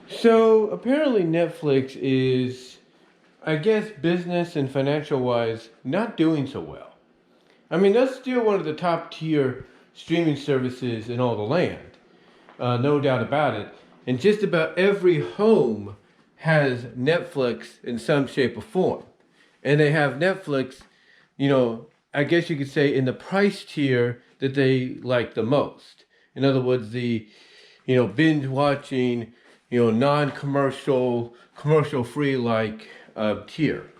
So apparently Netflix is, I guess, business and financial wise, not doing so well. I mean, that's still one of the top tier streaming services in all the land, no doubt about it. And just about every home has Netflix in some shape or form. And they have Netflix, I guess you could say in the price tier that they like the most. In other words, the binge watching, non-commercial, commercial-free like tier.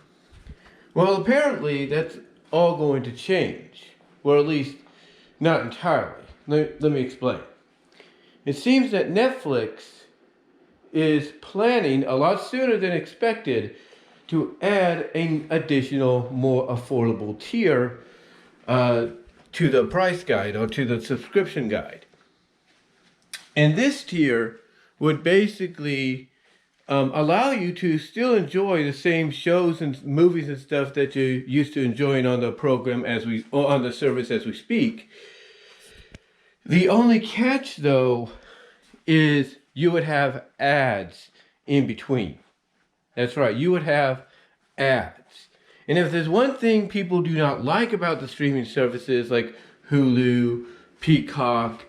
Well, apparently that's all going to change, or at least not entirely. Let me explain. It seems that Netflix is planning a lot sooner than expected to add an additional, more affordable tier to the price guide or to the subscription guide. And this tier would basically allow you to still enjoy the same shows and movies and stuff that you're used to enjoying on the program or on the service as we speak. The only catch, though, is you would have ads in between. That's right, you would have ads. And if there's one thing people do not like about the streaming services like Hulu, Peacock,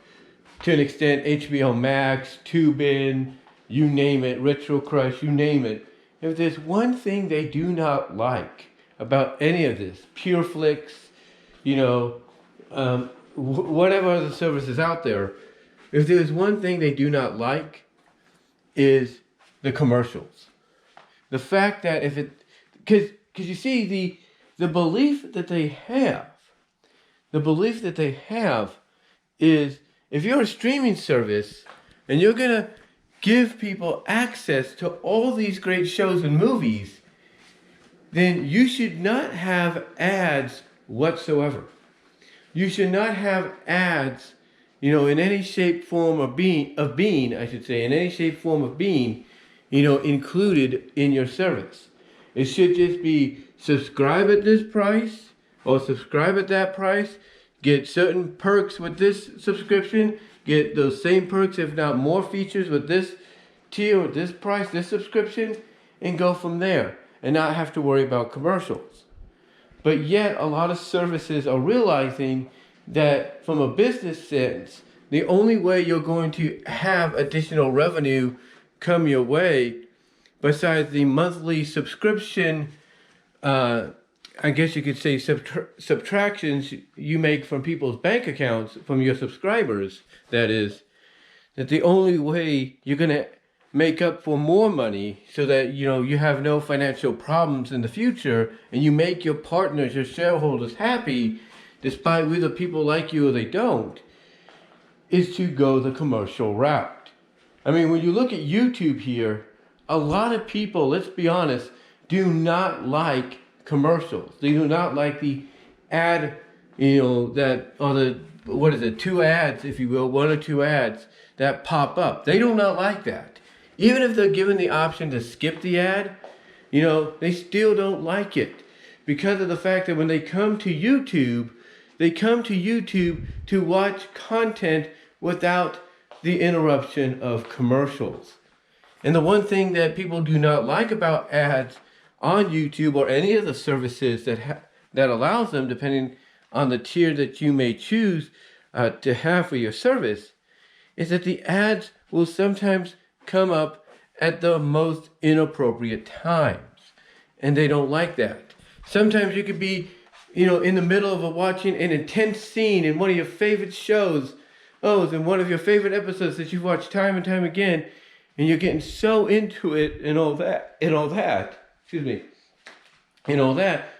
to an extent HBO Max, TuneIn, you name it, Retro Crush, you name it. If there's one thing they do not like about any of this, PureFlix, whatever other services out there, if there's one thing they do not like, is the commercials. The fact that because you see the belief that they have, is if you're a streaming service and you're gonna give people access to all these great shows and movies, then you should not have ads whatsoever. You should not have ads, in any shape, form, or in any shape, form of being, included in your service. It should just be subscribe at this price or subscribe at that price, get certain perks with this subscription, get those same perks, if not more features with this tier, with this price, this subscription, and go from there and not have to worry about commercials. But yet, a lot of services are realizing that from a business sense, the only way you're going to have additional revenue come your way, besides the monthly subscription, I guess you could say subtractions you make from people's bank accounts, from your subscribers, that the only way you're going to make up for more money so that, you have no financial problems in the future and you make your partners, your shareholders happy, despite whether people like you or they don't, is to go the commercial route. I mean, when you look at YouTube here, a lot of people, let's be honest, do not like commercials. They do not like the ad, two ads, if you will, one or two ads that pop up. They do not like that. Even if they're given the option to skip the ad, they still don't like it because of the fact that when they come to YouTube to watch content without the interruption of commercials. And the one thing that people do not like about ads on YouTube or any of the services that allows them, depending on the tier that you may choose to have for your service, is that the ads will sometimes come up at the most inappropriate times. And they don't like that. Sometimes you could be, in the middle of watching an intense scene in one of your favorite shows, in one of your favorite episodes that you've watched time and time again, and you're getting so into it and all that,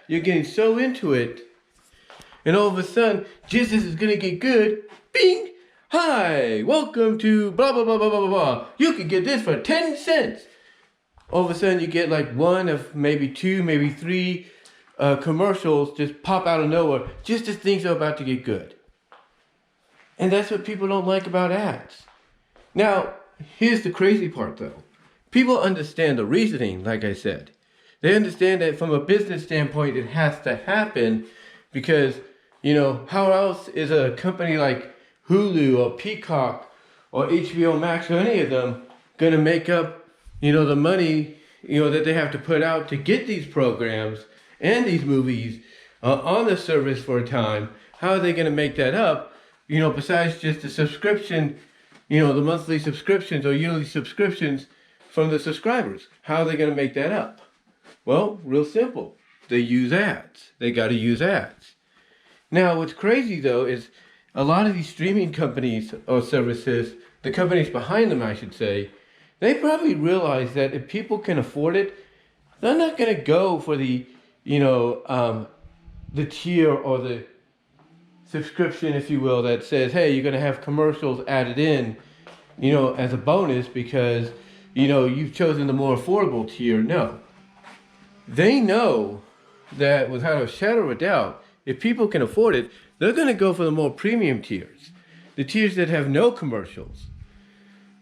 you're getting so into it, and all of a sudden, just as it's gonna get good, bing! Hi, welcome to blah, blah, blah, blah, blah, blah. You can get this for 10 cents. All of a sudden, you get like one of maybe two, maybe three commercials just pop out of nowhere, just as things are about to get good. And that's what people don't like about ads. Now, here's the crazy part though. People understand the reasoning, like I said. They understand that from a business standpoint, it has to happen because, how else is a company like Hulu or Peacock or HBO Max or any of them going to make up the money, that they have to put out to get these programs and these movies on the service for a time. How are they going to make that up? Besides just the subscription, the monthly subscriptions or yearly subscriptions from the subscribers. How are they going to make that up? Well, real simple. They use ads. They got to use ads. Now, what's crazy though is a lot of these streaming companies or services, the companies behind them, I should say, they probably realize that if people can afford it, they're not going to go for the tier or the subscription, if you will, that says, hey, you're going to have commercials added in, as a bonus because, you've chosen the more affordable tier. No. They know that without a shadow of a doubt, if people can afford it, they're going to go for the more premium tiers, the tiers that have no commercials.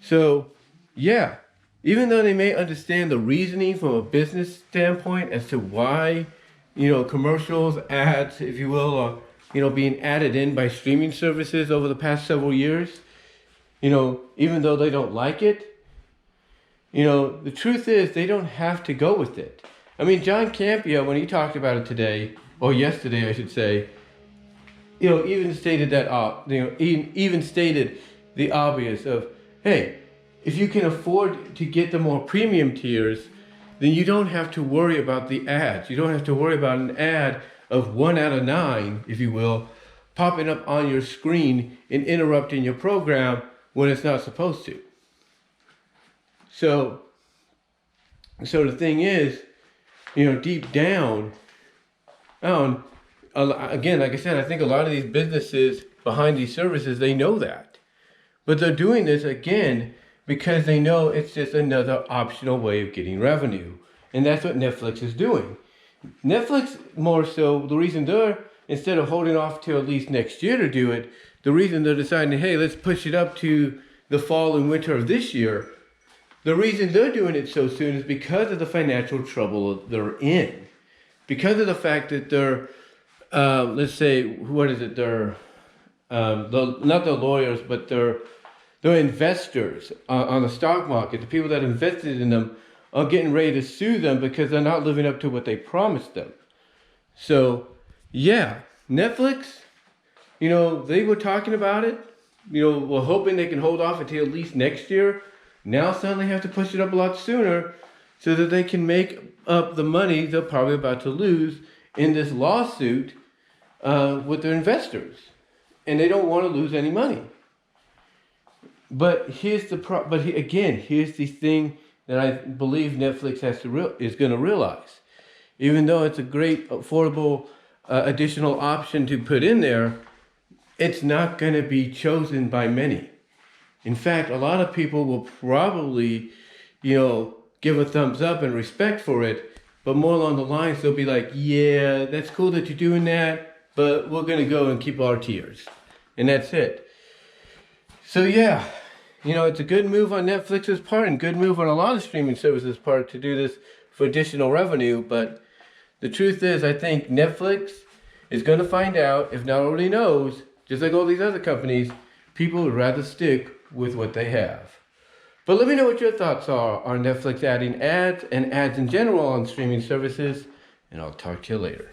So, yeah, even though they may understand the reasoning from a business standpoint as to why, commercials, ads, if you will, are, being added in by streaming services over the past several years, even though they don't like it, the truth is they don't have to go with it. I mean, John Campea, when he talked about it today, or yesterday, I should say, even stated that, even stated the obvious of, hey, if you can afford to get the more premium tiers, then you don't have to worry about the ads. You don't have to worry about an ad of 1 out of 9, if you will, popping up on your screen and interrupting your program when it's not supposed to. So the thing is, deep down, again, like I said, I think a lot of these businesses behind these services, they know that. But they're doing this, again, because they know it's just another optional way of getting revenue. And that's what Netflix is doing. Netflix, more so, the reason they're, instead of holding off till at least next year to do it, the reason they're deciding, hey, let's push it up to the fall and winter of this year, the reason they're doing it so soon is because of the financial trouble they're in. Because of the fact that they're, let's say, what is it? They're, not the lawyers, but they're investors on the stock market. The people that invested in them are getting ready to sue them because they're not living up to what they promised them. So, yeah, Netflix, they were talking about it. We're hoping they can hold off until at least next year. Now suddenly have to push it up a lot sooner so that they can make up the money they're probably about to lose in this lawsuit with their investors. And they don't want to lose any money. But here's the here's the thing that I believe Netflix is going to realize. Even though it's a great, affordable, additional option to put in there, it's not going to be chosen by many. In fact, a lot of people will probably, give a thumbs up and respect for it, but more along the lines, they'll be like, yeah, that's cool that you're doing that, but we're going to go and keep our tiers. And that's it. So yeah, it's a good move on Netflix's part and good move on a lot of streaming services' part to do this for additional revenue. But the truth is, I think Netflix is going to find out, if not already knows, just like all these other companies, people would rather stick with what they have. But let me know what your thoughts are on Netflix adding ads and ads in general on streaming services, and I'll talk to you later.